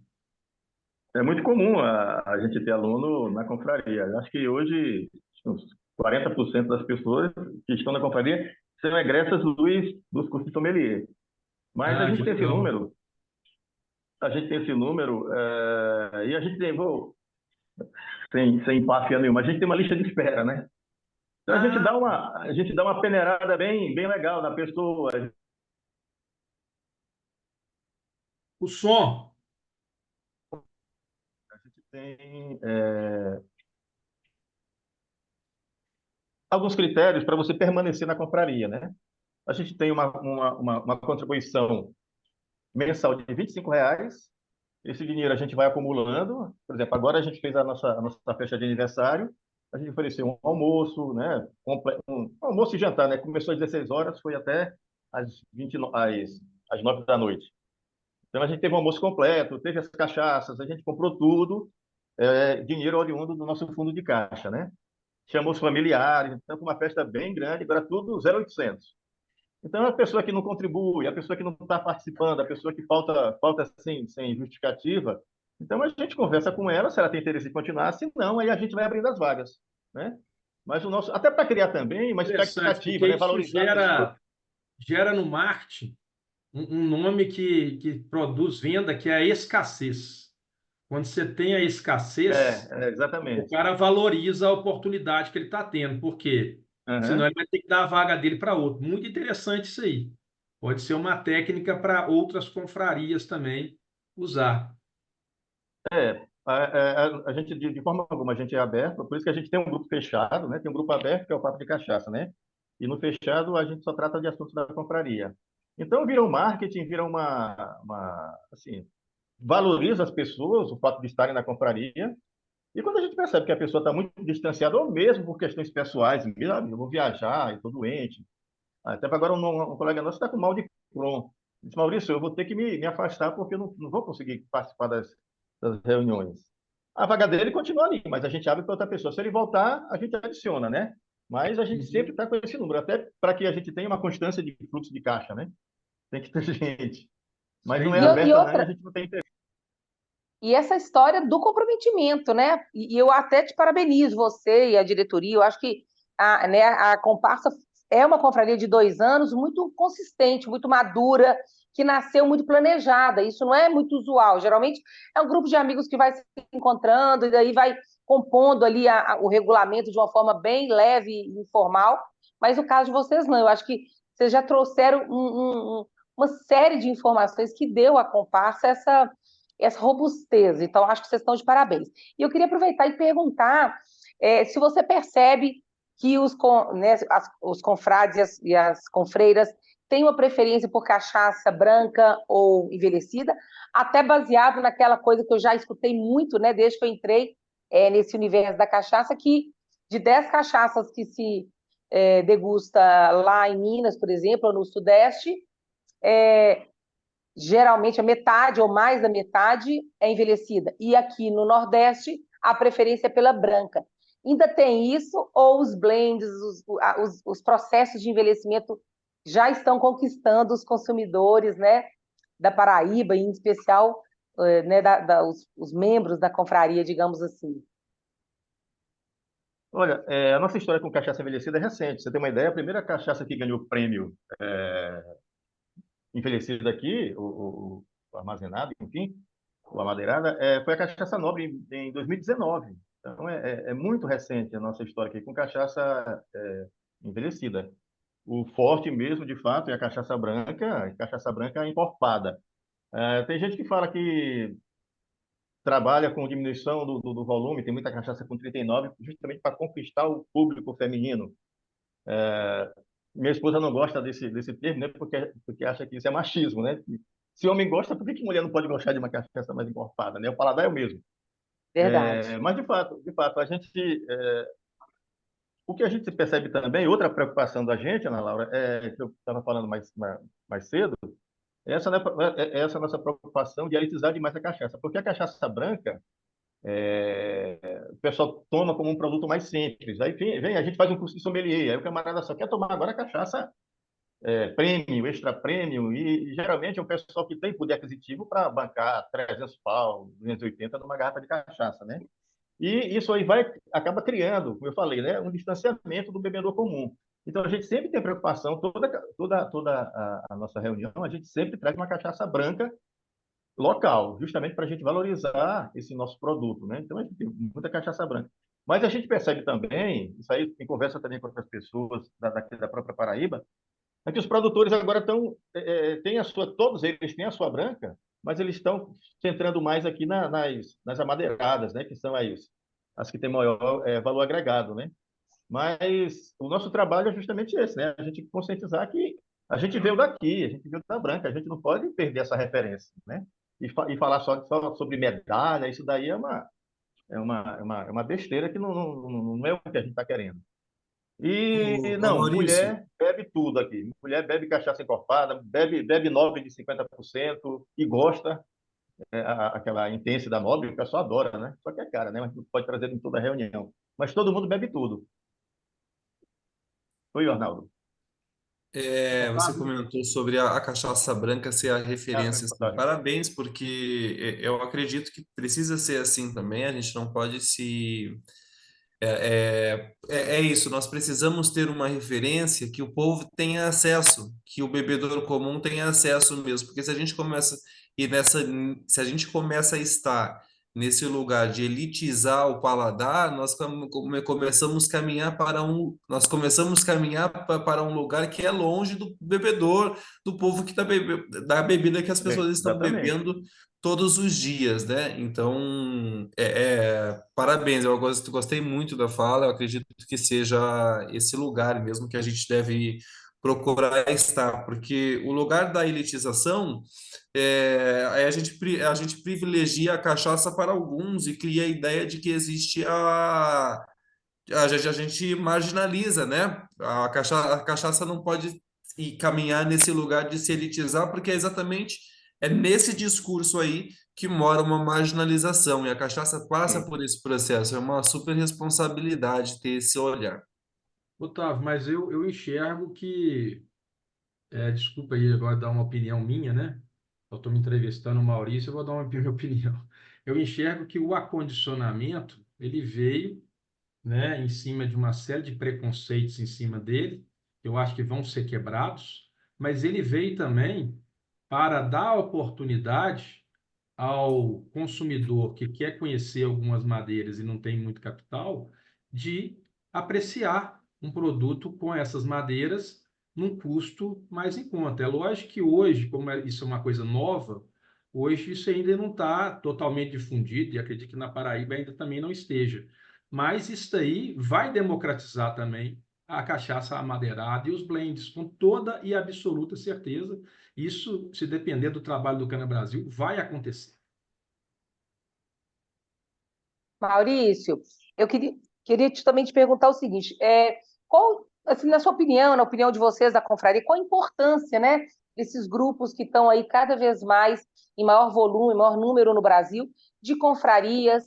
É muito comum a gente ter aluno na confraria. Eu acho que hoje uns 40% das pessoas que estão na confraria são egressas dos cursos de sommelier. Mas a Ah, que gente tem esse legal. número, a gente tem esse número, e a gente tem, sem páfia nenhuma, a gente tem uma lista de espera, né? Então Ah, a gente dá uma peneirada bem legal na pessoa. o som. A gente tem alguns critérios para você permanecer na confraria, né? A gente tem uma contribuição mensal de R$ 25. Esse dinheiro a gente vai acumulando. Por exemplo, agora a gente fez a nossa festa de aniversário. A gente ofereceu um almoço, né? Um almoço e jantar, né? Começou às 16 horas, foi até às 20, às 9 da noite. Então a gente teve um almoço completo, teve as cachaças, a gente comprou tudo, dinheiro oriundo do nosso fundo de caixa, né? Chamou os familiares, então foi uma festa bem grande, agora tudo 0800. Então, a pessoa que não contribui, a pessoa que não está participando, a pessoa que falta assim, sem justificativa, então a gente conversa com ela, se ela tem interesse em continuar, se não, aí a gente vai abrindo as vagas, né? Mas o nosso, até para criar também uma Interessante, porque expectativa, né? isso Valorizar a pessoa. gera no marketing um nome que produz venda, que é a escassez. Quando você tem a escassez, o Exatamente. cara valoriza a oportunidade que ele está tendo, porque senão Aham. ele vai ter que dar a vaga dele para outro. Muito interessante isso aí. Pode ser uma técnica para outras confrarias também usar. A gente, de forma alguma, a gente é aberto, por isso que a gente tem um grupo fechado, né? Tem um grupo aberto, que é o Papo de Cachaça, né? E no fechado, a gente só trata de assuntos da confraria. Então, vira um marketing, vira assim, valoriza as pessoas, o fato de estarem na confraria. E quando a gente percebe que a pessoa está muito distanciada, ou mesmo por questões pessoais, eu vou viajar, estou doente. Até agora um colega nosso está com mal de Crohn. Disse, Maurício, eu vou ter que me afastar porque eu não vou conseguir participar das reuniões. A vaga dele continua ali, mas a gente abre para outra pessoa. Se ele voltar, a gente adiciona, né? Mas a gente sempre Uhum. está com esse número, até para que a gente tenha uma constância de fluxo de caixa, né? Tem que ter gente. Mas não Sem é E dúvida. aberta, não, e a outra, gente não tem interesse. e essa história do comprometimento, né? E eu até te parabenizo, você e a diretoria. Eu acho que a comparsa é uma confraria de 2 anos muito consistente, muito madura, que nasceu muito planejada. Isso não é muito usual. Geralmente é um grupo de amigos que vai se encontrando e daí vai compondo ali o regulamento de uma forma bem leve e informal. Mas no caso de vocês, não. Eu acho que vocês já trouxeram uma série de informações que deu à comparsa essa robustez. Então, acho que vocês estão de parabéns. E eu queria aproveitar e perguntar se você percebe que os confrades e as confreiras têm uma preferência por cachaça branca ou envelhecida, até baseado naquela coisa que eu já escutei muito, né, desde que eu entrei nesse universo da cachaça, que de 10 cachaças que se degusta lá em Minas, por exemplo, ou no Sudeste, é, geralmente a metade ou mais da metade é envelhecida. E aqui no Nordeste, a preferência é pela branca. Ainda tem isso, ou os blends, os processos de envelhecimento já estão conquistando os consumidores, né, da Paraíba, em especial, né, os membros da confraria, digamos assim. Olha, a nossa história com cachaça envelhecida é recente. Você tem uma ideia? A primeira cachaça que ganhou prêmio envelhecida aqui, o armazenado, enfim, o amadeirada, foi a cachaça nobre em 2019. Então, é muito recente a nossa história aqui com cachaça envelhecida. O forte mesmo, de fato, é a cachaça branca encorpada. Tem gente que fala que trabalha com diminuição do volume, tem muita cachaça com 39, justamente para conquistar o público feminino. Minha esposa não gosta desse termo, né? Porque acha que isso é machismo, né? Se homem gosta, por que mulher não pode gostar de uma cachaça mais encorpada, né? O paladar é o mesmo. Verdade. Mas, de fato, o que a gente percebe também, outra preocupação da gente, Ana Laura, que eu estava falando mais cedo, é essa, né, é essa nossa preocupação de elitizar demais a cachaça. Porque a cachaça branca, o pessoal toma como um produto mais simples. Aí a gente faz um curso de sommelier, aí o camarada só quer tomar agora a cachaça prêmio, extra prêmio, e geralmente é o pessoal que tem poder aquisitivo para bancar 300 pau, 280 numa garrafa de cachaça, né? E isso aí acaba criando, como eu falei, né, um distanciamento do bebedor comum. Então, a gente sempre tem preocupação, toda a nossa reunião, a gente sempre traz uma cachaça branca local, justamente para a gente valorizar esse nosso produto, né? Então, a gente tem muita cachaça branca. Mas a gente percebe também, isso aí em conversa também com outras pessoas da própria Paraíba, é que os produtores agora têm todos eles têm a sua branca, mas eles estão centrando mais aqui nas amadeiradas, né? Que são as que têm maior valor agregado, né? Mas o nosso trabalho é justamente esse, né? A gente conscientizar que a gente veio daqui, a gente veio da branca, a gente não pode perder essa referência, né? E falar só sobre medalha, isso daí é uma besteira que não é o que a gente está querendo. E Ô não, Maurício, mulher bebe tudo aqui. Mulher bebe cachaça encorpada, bebe Nobre de 50% e gosta, aquela intensa da Nobre, o pessoal adora, né? Só que é cara, né? Mas não pode trazer em toda reunião. Mas todo mundo bebe tudo. Oi, Arnaldo. você Otávio, comentou sobre a cachaça branca ser a Ah, sim, referência, assim. Otávio. Parabéns, porque eu acredito que precisa ser assim também. A gente não pode se é isso, nós precisamos ter uma referência que o povo tenha acesso, que o bebedor comum tenha acesso mesmo, porque se a gente começa e nessa, se a gente começa a estar nesse lugar de elitizar o paladar, nós começamos a caminhar para um lugar que é longe do bebedor, do povo que está da bebida que as pessoas estão Exatamente. bebendo todos os dias, né? Então, parabéns, eu gostei muito da fala, eu acredito que seja esse lugar mesmo que a gente deve procurar estar, porque o lugar da elitização aí a gente privilegia a cachaça para alguns e cria a ideia de que existe a gente marginaliza, né? A cachaça não pode ir caminhar nesse lugar de se elitizar, porque é nesse discurso aí que mora uma marginalização, e a cachaça passa Sim. por esse processo, é uma super responsabilidade ter esse olhar. Otávio, mas eu enxergo que, desculpa aí agora dar uma opinião minha, né? Eu estou me entrevistando o Maurício, eu vou dar uma minha opinião. Eu enxergo que o acondicionamento, ele veio, né, em cima de uma série de preconceitos em cima dele, eu acho que vão ser quebrados, mas ele veio também para dar oportunidade ao consumidor que quer conhecer algumas madeiras e não tem muito capital, de apreciar um produto com essas madeiras num custo mais em conta. É lógico que hoje, como isso é uma coisa nova, hoje isso ainda não está totalmente difundido, e acredito que na Paraíba ainda também não esteja. Mas isso aí vai democratizar também a cachaça amadeirada e os blends, com toda e absoluta certeza. Isso, se depender do trabalho do Cana Brasil, vai acontecer. Maurício, eu queria também te perguntar o seguinte: qual, assim, na sua opinião, na opinião de vocês da confraria, qual a importância, né, desses grupos que estão aí cada vez mais em maior volume, em maior número no Brasil, de confrarias,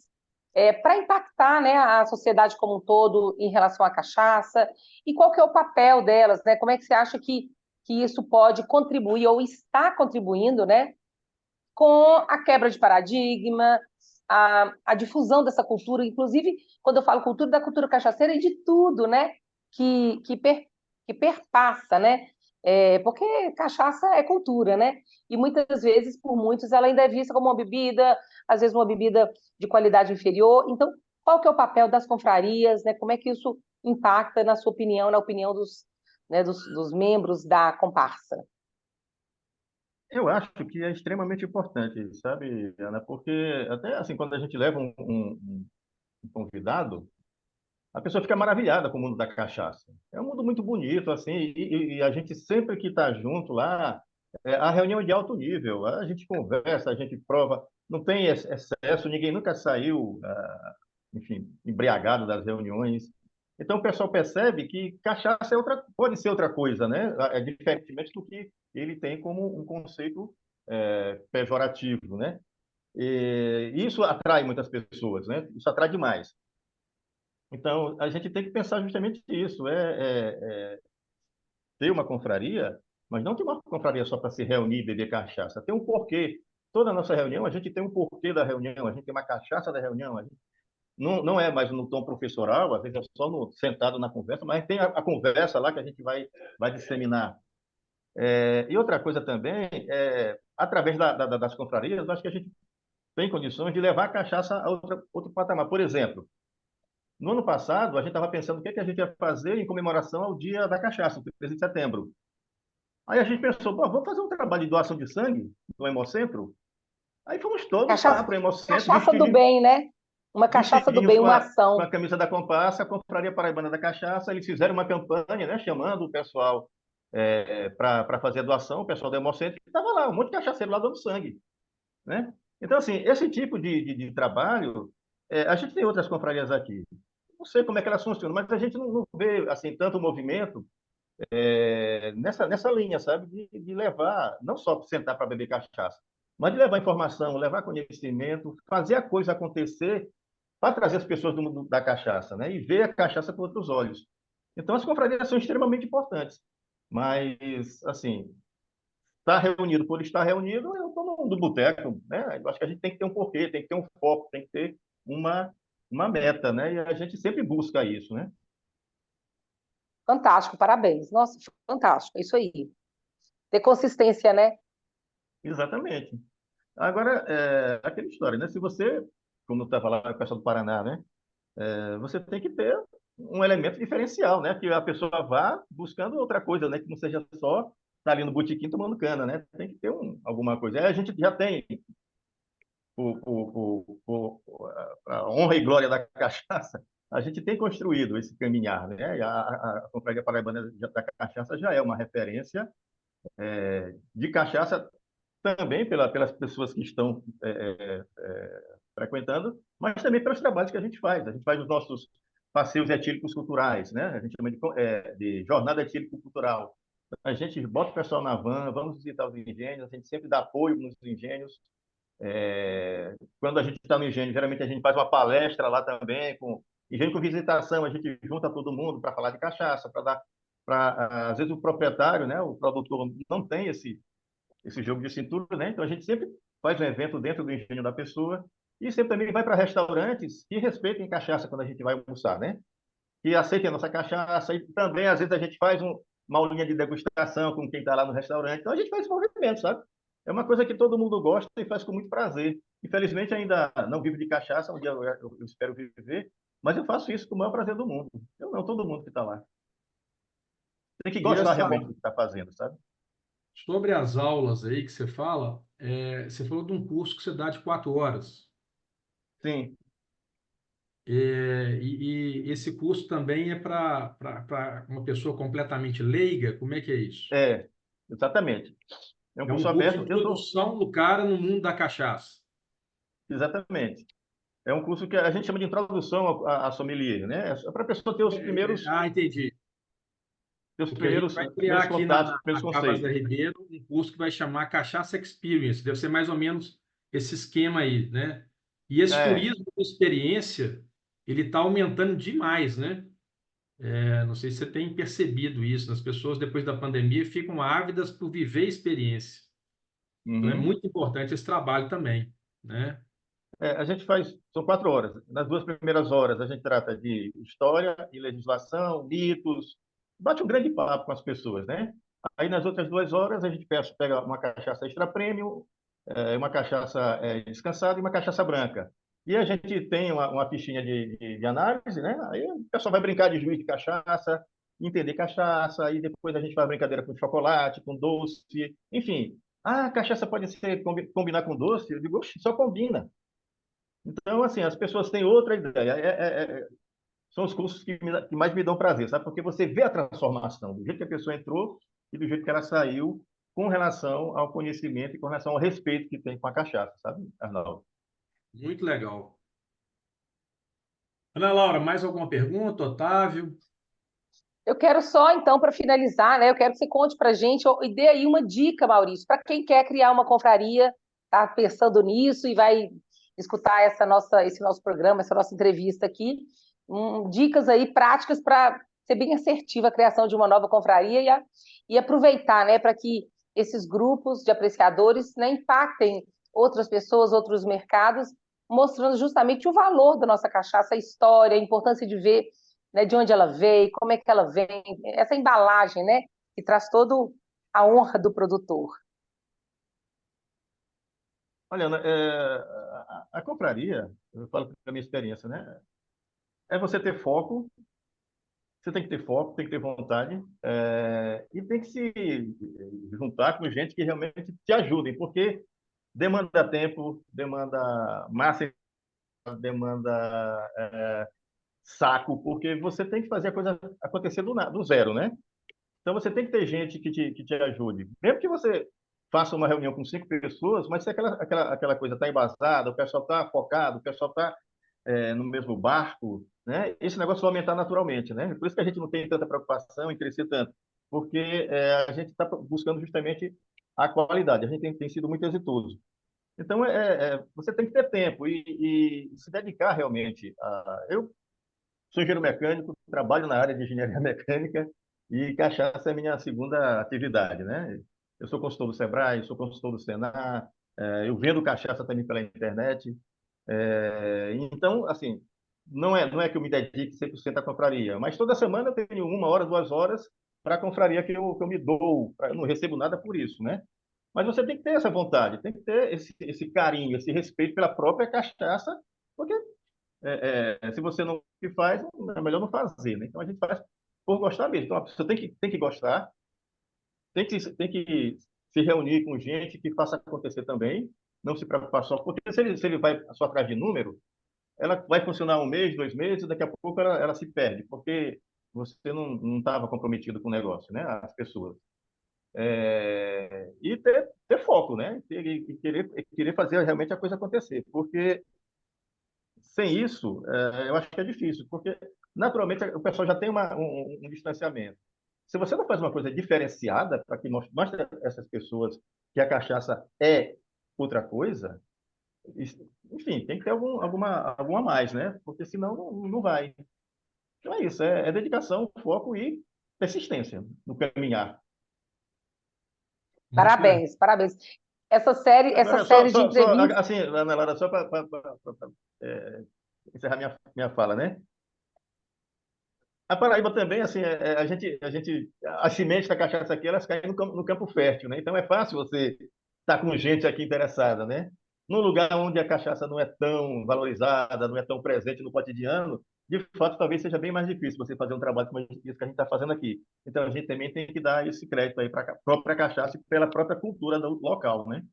para impactar, né, a sociedade como um todo em relação à cachaça? E qual que é o papel delas, né? Como é que você acha que isso pode contribuir ou está contribuindo, né, com a quebra de paradigma, a difusão dessa cultura, inclusive, quando eu falo cultura, da cultura cachaceira e de tudo, né? Que perpassa, né? Porque cachaça é cultura, né? E muitas vezes, por muitos, ela ainda é vista como uma bebida, às vezes uma bebida de qualidade inferior. Então, qual que é o papel das confrarias, né? Como é que isso impacta, na sua opinião, na opinião dos, né, dos membros da comparsa? Eu acho que é extremamente importante, sabe, Ana? Porque até assim, quando a gente leva um convidado, a pessoa fica maravilhada com o mundo da cachaça. É um mundo muito bonito, assim, e a gente sempre que está junto lá, a reunião é de alto nível, a gente conversa, a gente prova, não tem excesso, ninguém nunca saiu, enfim, embriagado das reuniões. Então o pessoal percebe que cachaça pode ser outra coisa, né? É diferentemente do que ele tem como um conceito pejorativo, né? E isso atrai muitas pessoas, né? Isso atrai demais. Então, a gente tem que pensar justamente isso, ter uma confraria, mas não ter uma confraria só para se reunir e beber cachaça. Tem um porquê. Toda a nossa reunião, a gente tem um porquê da reunião, a gente tem uma cachaça da reunião. Não é mais no tom professoral, às vezes é só sentado na conversa, mas tem a conversa lá que a gente vai disseminar. E outra coisa também, através das confrarias, eu acho que a gente tem condições de levar a cachaça a outro patamar. Por exemplo, no ano passado, a gente estava pensando o que a gente ia fazer em comemoração ao Dia da Cachaça, 13 de setembro. Aí a gente pensou, pô, vamos fazer um trabalho de doação de sangue no Hemocentro? Aí fomos todos lá Cachaça, para o Hemocentro, cachaça do bem, né? Uma cachaça do vestidinhos bem, com uma com a ação. camisa da Compassa, a Confraria Paraibana da Cachaça. Eles fizeram uma campanha, né, chamando o pessoal para fazer a doação, o pessoal do Hemocentro, que estava lá, um monte de cachaceiro lá dando sangue, né? Então, assim, esse tipo de trabalho, a gente tem outras confrarias aqui. Não sei como é que elas funcionam, mas a gente não vê assim tanto movimento nessa linha, sabe? De levar, não só sentar para beber cachaça, mas de levar informação, levar conhecimento, fazer a coisa acontecer para trazer as pessoas do mundo da cachaça, né? E ver a cachaça com outros olhos. Então, as confrarias são extremamente importantes. Mas, assim, estar reunido por estar reunido, eu estou no boteco, né? Eu acho que a gente tem que ter um porquê, tem que ter um foco, tem que ter uma, uma meta, né? E a gente sempre busca isso, né? Fantástico, parabéns. Nossa, fantástico, é isso aí. Ter consistência, né? Exatamente. Agora, aquela história, né? Se você, como está falando com o pessoal do Paraná, né? Você tem que ter um elemento diferencial, né? Que a pessoa vá buscando outra coisa, né? Que não seja só estar ali no botequim tomando cana, né? Tem que ter alguma coisa. Aí a gente já tem a honra e glória da cachaça, a gente tem construído esse caminhar, né? A Confraria Paraibana da Cachaça já é uma referência de cachaça também pelas pessoas que estão frequentando, mas também pelos trabalhos que a gente faz. A gente faz os nossos passeios etílicos culturais, né? A gente chama de jornada etílico-cultural. A gente bota o pessoal na van, vamos visitar os engenhos, a gente sempre dá apoio nos engenhos. Quando a gente está no engenho, geralmente a gente faz uma palestra lá também, com engenho com visitação, a gente junta todo mundo para falar de cachaça, às vezes o proprietário, né, o produtor não tem esse jogo de cintura, né? Então a gente sempre faz um evento dentro do engenho da pessoa e sempre também vai para restaurantes que respeitem cachaça quando a gente vai almoçar, né? Que aceitem a nossa cachaça e também às vezes a gente faz uma aulinha de degustação com quem está lá no restaurante. Então a gente faz esse movimento, sabe? É uma coisa que todo mundo gosta e faz com muito prazer. Infelizmente ainda não vivo de cachaça, um dia eu espero viver, mas eu faço isso com o maior prazer do mundo. Eu não, todo mundo que está lá. Tem que E gostar essa, realmente do que está fazendo, sabe? sobre as aulas aí que você fala, você falou de um curso que você dá de 4 horas. Sim, E esse curso também é para uma pessoa completamente leiga? Como é que é isso? exatamente. É um É curso um curso de aberto. Eu dou, introdução do cara no mundo da cachaça. exatamente. É um curso que a gente chama de introdução a sommelier, né? É para a pessoa ter Entendi. os Porque a gente primeiros, vai criar primeiros aqui contatos, os primeiros na Cabas da conceitos. Ribeiro um curso que vai chamar Cachaça Experience. Deve ser mais ou menos esse esquema aí, né? E esse É, turismo de experiência, ele está aumentando demais, né? Não sei se você tem percebido isso. As pessoas, depois da pandemia, ficam ávidas por viver experiência. Então, é uhum. muito importante esse trabalho também, né? A gente faz, são 4 horas. Nas 2 primeiras horas, a gente trata de história e legislação, mitos, bate um grande papo com as pessoas, né? Aí, nas outras 2 horas, a gente pega uma cachaça extra premium, uma cachaça descansada e uma cachaça branca. E a gente tem uma fichinha de análise, né? Aí o pessoal vai brincar de juiz de cachaça, entender cachaça, aí depois a gente faz brincadeira com chocolate, com doce, enfim. Ah, a cachaça pode ser combinar com doce? Eu digo, "Oxe, só combina." Então, assim, as pessoas têm outra ideia. São os cursos que mais me dão prazer, sabe? Porque você vê a transformação, do jeito que a pessoa entrou e do jeito que ela saiu, com relação ao conhecimento e com relação ao respeito que tem com a cachaça, sabe, Arnaldo? Muito legal. Ana Laura, mais alguma pergunta, Otávio? Eu quero só, então, para finalizar, né? Eu quero que você conte para a gente e dê aí uma dica, Maurício, para quem quer criar uma confraria, tá pensando nisso e vai escutar esse nosso programa, essa nossa entrevista aqui. Dicas aí práticas para ser bem assertiva a criação de uma nova confraria e aproveitar, né, para que esses grupos de apreciadores, né, impactem outras pessoas, outros mercados, mostrando justamente o valor da nossa cachaça, a história, a importância de ver, né, de onde ela veio, como é que ela vem, essa embalagem, né, que traz toda a honra do produtor. Olha, Ana, a confraria, eu falo da minha experiência, né? É você ter foco, você tem que ter foco, tem que ter vontade, e tem que se juntar com gente que realmente te ajudem, porque demanda tempo, demanda massa, demanda saco, porque você tem que fazer a coisa acontecer do zero, né? Então você tem que ter gente que te ajude. Mesmo que você faça uma reunião com 5 pessoas, mas se aquela coisa está embasada, o pessoal está focado, o pessoal está no mesmo barco, né? Esse negócio vai aumentar naturalmente, né? Por isso que a gente não tem tanta preocupação em crescer tanto, porque a gente está buscando justamente a qualidade. A gente tem sido muito exitoso. Então, você tem que ter tempo e se dedicar realmente. Eu sou engenheiro mecânico, trabalho na área de engenharia mecânica e cachaça é minha segunda atividade, né? Eu sou consultor do Sebrae, sou consultor do Senar, eu vendo cachaça também pela internet. Então, assim, não é que eu me dedique 100% à confraria, mas toda semana eu tenho 1 hora, 2 horas para a confraria que eu me dou. Eu não recebo nada por isso, né? Mas você tem que ter essa vontade, tem que ter esse carinho, esse respeito pela própria cachaça, porque se você não faz, é melhor não fazer, né? Então a gente faz por gostar mesmo. Então a pessoa tem que gostar, tem que se reunir com gente que faça acontecer também, não se preocupar só, porque se ele vai só atrás de número, ela vai funcionar 1 mês, 2 meses, daqui a pouco ela se perde, porque você não estava comprometido com o negócio, né? As pessoas. E ter foco, né? E querer fazer realmente a coisa acontecer, porque sem isso, eu acho que é difícil, porque naturalmente o pessoal já tem um distanciamento. Se você não faz uma coisa diferenciada para que mostre a essas pessoas que a cachaça é outra coisa, enfim, tem que ter alguma a mais, né? Porque senão não vai. Então é isso, é dedicação, foco e persistência no caminhar. Muito legal. Parabéns, parabéns. Essa Agora, só, série de só, só entrevistas. assim, Ana Laura, só para encerrar minha fala, né? A Paraíba também, assim, as sementes da cachaça aqui, elas caem no campo fértil, né? Então é fácil você estar com gente aqui interessada, né? Num lugar onde a cachaça não é tão valorizada, não é tão presente no cotidiano, de fato, talvez seja bem mais difícil você fazer um trabalho como esse que a gente está fazendo aqui. Então a gente também tem que dar esse crédito aí para a própria cachaça e pela própria cultura do local, né?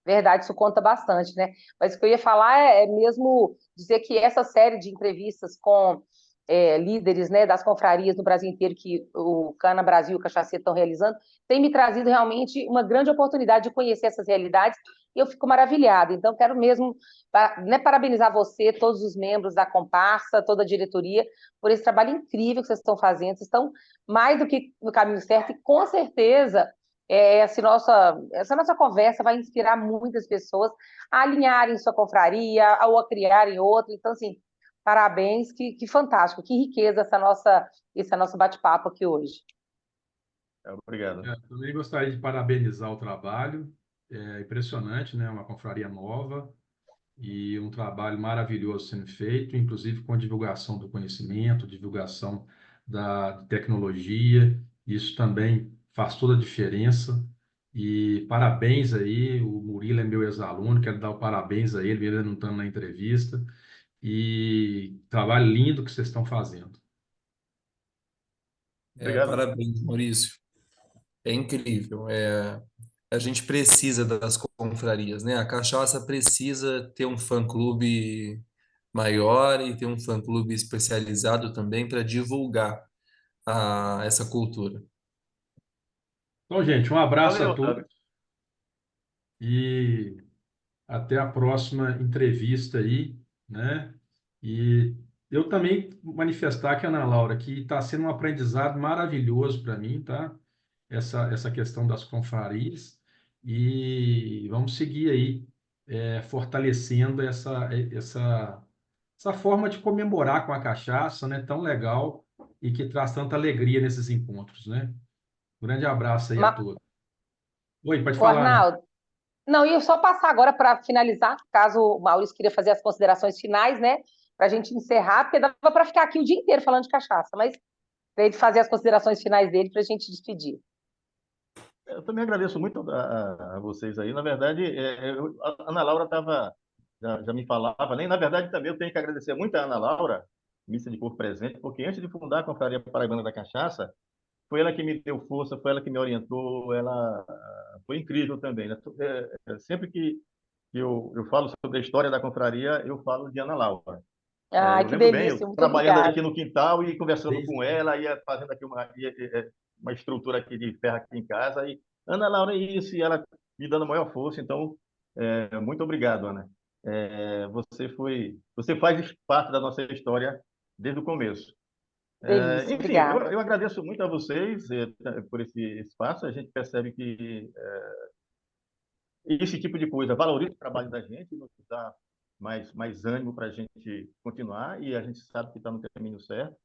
Verdade, isso conta bastante, né? Mas o que eu ia falar é mesmo dizer que essa série de entrevistas com líderes, né, das confrarias no Brasil inteiro que o Cana Brasil e o Cachaceiro estão realizando, tem me trazido realmente uma grande oportunidade de conhecer essas realidades e eu fico maravilhada. Então, quero mesmo, né, parabenizar você, todos os membros da comparsa, toda a diretoria, por esse trabalho incrível que vocês estão fazendo. Vocês estão mais do que no caminho certo e, com certeza, essa nossa conversa vai inspirar muitas pessoas a alinharem sua confraria ou a criarem outra. Então, assim, parabéns, que fantástico, que riqueza esse nosso bate-papo aqui hoje. Obrigado. Também gostaria de parabenizar o trabalho. É impressionante, né? Uma confraria nova e um trabalho maravilhoso sendo feito, inclusive com a divulgação do conhecimento, divulgação da tecnologia. Isso também faz toda a diferença. E parabéns aí, o Murilo é meu ex-aluno, quero dar o parabéns a ele, ele não estando na entrevista. E trabalho lindo que vocês estão fazendo. Obrigado. Parabéns, Maurício. É incrível. A gente precisa das confrarias, né? A cachaça precisa ter um fã-clube maior e ter um fã-clube especializado também para divulgar essa cultura. Então, gente, um abraço Valeu, a todos Otávio. e até a próxima entrevista aí, né? E eu também manifestar aqui, Ana Laura, que está sendo um aprendizado maravilhoso para mim, tá? Essa questão das confrarias e vamos seguir aí, fortalecendo essa forma de comemorar com a cachaça, né? Tão legal e que traz tanta alegria nesses encontros, né? Grande abraço aí a Ma- todos. Oi, pode O falar, Ana. Arnaldo, não, e eu só passar agora para finalizar, caso o Maurício queria fazer as considerações finais, né? Para a gente encerrar, porque dava para ficar aqui o dia inteiro falando de cachaça, mas para ele fazer as considerações finais dele para a gente despedir. Eu também agradeço muito a vocês aí. Na verdade, a Ana Laura já me falava, nem na verdade também eu tenho que agradecer muito a Ana Laura, missa de corpo presente, porque antes de fundar a Confraria Paraibana da Cachaça, foi ela que me deu força, foi ela que me orientou, ela foi incrível também, né? Sempre que eu falo sobre a história da confraria, eu falo de Ana Laura. Ai, Eu que lembro bem, eu delícia, muito trabalhando aqui obrigada. no quintal e conversando Desde com ela, ia fazendo aqui uma estrutura aqui de ferro aqui em casa, e Ana Laura, é isso, e ela me dando a maior força, então, muito obrigado, Ana. Você faz parte da nossa história desde o começo. Delícia, Enfim, obrigada. eu agradeço muito a vocês por esse espaço, a gente percebe que esse tipo de coisa valoriza o trabalho da gente, nos dá mais ânimo para a gente continuar e a gente sabe que está no caminho certo.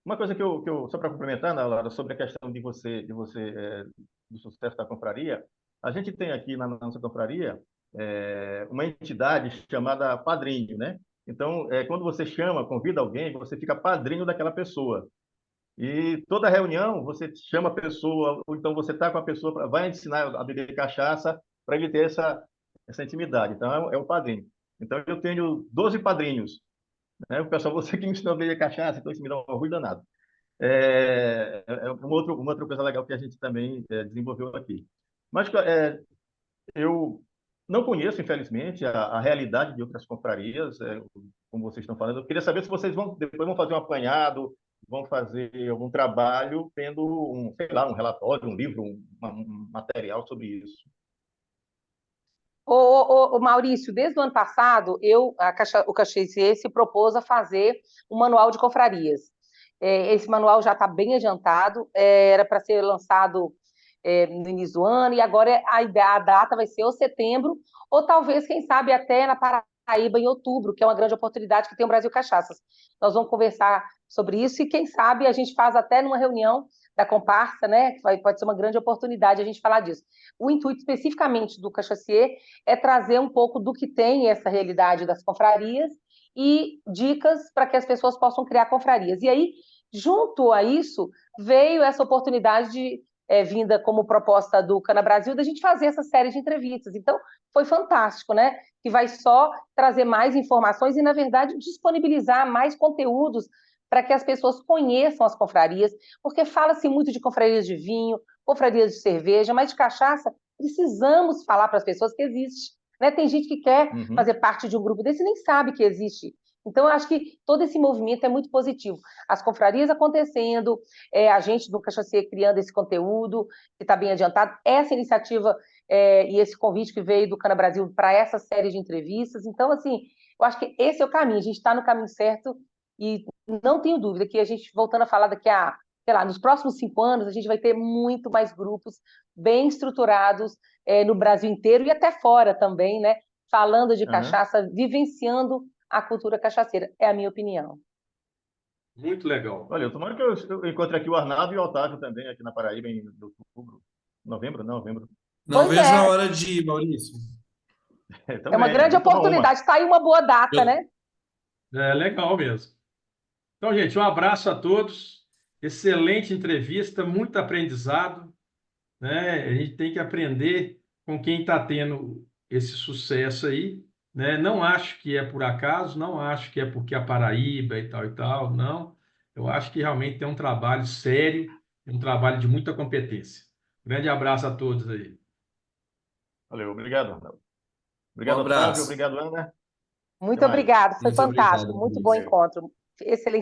Uma coisa só para complementar, Ana Laura, sobre a questão do sucesso da confraria, a gente tem aqui na nossa confraria uma entidade chamada padrinho, né? Então, quando você convida alguém, você fica padrinho daquela pessoa. E toda reunião você chama a pessoa, ou então você está com a pessoa, vai ensinar a beber cachaça para ele ter essa intimidade. Então, é o padrinho. Então, eu tenho 12 padrinhos. Né? O pessoal, você que me ensinou a beber cachaça, então isso me dá um orgulho danado. Uma outra coisa legal que a gente também desenvolveu aqui. Mas eu não conheço, infelizmente, a realidade de outras confrarias, como vocês estão falando. Eu queria saber se vocês depois vão fazer um apanhado, vão fazer algum trabalho tendo sei lá, um relatório, um livro, um material sobre isso. Ô, Maurício, desde o ano passado, o Caxiense se propôs a fazer um manual de confrarias. Esse manual já está bem adiantado, era para ser lançado no início do ano, e agora a data vai ser ou setembro, ou talvez, quem sabe, até na Paraíba em outubro, que é uma grande oportunidade que tem o Brasil Cachaças. Nós vamos conversar sobre isso e, quem sabe, a gente faz até numa reunião da comparsa, né? Que pode ser uma grande oportunidade a gente falar disso. O intuito especificamente do Cachacier é trazer um pouco do que tem essa realidade das confrarias e dicas para que as pessoas possam criar confrarias. E aí, junto a isso, veio essa oportunidade vinda como proposta do Cana Brasil da gente fazer essa série de entrevistas. Então, foi fantástico, né? Que vai só trazer mais informações e, na verdade, disponibilizar mais conteúdos para que as pessoas conheçam as confrarias, porque fala-se muito de confrarias de vinho, confrarias de cerveja, mas de cachaça precisamos falar para as pessoas que existe. Né? Tem gente que quer Uhum. fazer parte de um grupo desse e nem sabe que existe. Então, eu acho que todo esse movimento é muito positivo. As confrarias acontecendo, a gente do Cachaceiro criando esse conteúdo, que está bem adiantado, essa iniciativa e esse convite que veio do Cana Brasil para essa série de entrevistas. Então, assim, eu acho que esse é o caminho, a gente está no caminho certo e não tenho dúvida que a gente, voltando a falar daqui a, sei lá, nos próximos 5 anos, a gente vai ter muito mais grupos bem estruturados no Brasil inteiro e até fora também, né? Falando de Uhum. cachaça, vivenciando a cultura cachaceira. É a minha opinião. muito legal. Olha, tomara que eu encontre aqui o Arnaldo e o Otávio também, aqui na Paraíba, em outubro. Novembro? Não, novembro. Não Pois vejo a é, hora de ir, Maurício. é uma Também, grande vamos tomar uma. oportunidade. Está aí uma boa data, Eu, né? É legal mesmo. Então, gente, um abraço a todos. Excelente entrevista, muito aprendizado, né? A gente tem que aprender com quem está tendo esse sucesso aí, né? Não acho que é por acaso, não acho que é porque a Paraíba e tal, não. Eu acho que realmente tem um trabalho sério, um trabalho de muita competência. Grande abraço a todos aí. Valeu, obrigado, Arnaldo. Um Obrigado, Otávio. abraço. Obrigado, Ana. Muito Até mais. obrigado, foi Muito obrigado, fantástico, muito bom Luiz. encontro. Excelente.